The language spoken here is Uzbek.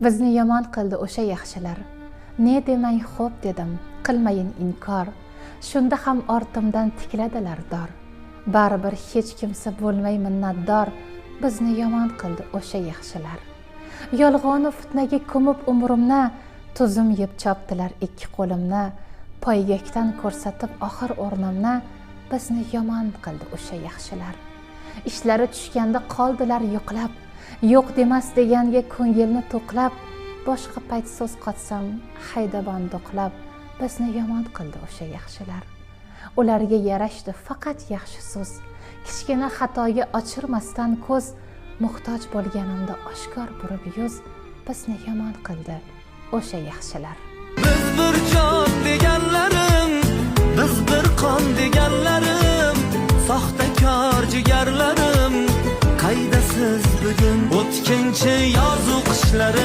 Bizni yomon qildi o'sha yaxshilar. Ne demay xo'p dedim, qilmayin inkor. Shunda ham ortimdan tikladilar dor. Baribir hech kimsa bo'lmay minnatdor. Bizni yomon qildi o'sha yaxshilar. Yolg'on fitnaga ko'mib umrimni, tuzum yeb chopdilar ikki qo'limni. Poygakdan ko'rsatib oxir o'rnimni, bizni yomon qildi o'sha yaxshilar. Ishlari tushganda qoldilar yo'qlab, yo'q demas deganga ko'ngilni to'qlab, boshqa payt so'z qotsam haydabon do'qlab, bizni yomon qildi o'sha yaxshilar. Ularga yarashdi faqat yaxshi so'z, kichkina xatoga ochirmasdan ko'z, muhtoj bo'lganimda oshkor burib yuz, bizni yomon qildi o'sha yaxshilar. Biz bir jon deganlarim, biz bir qon deganlarim, soxtakor jigarlarim, qaydasiz bugun o'tkinchi yozu qishlarim.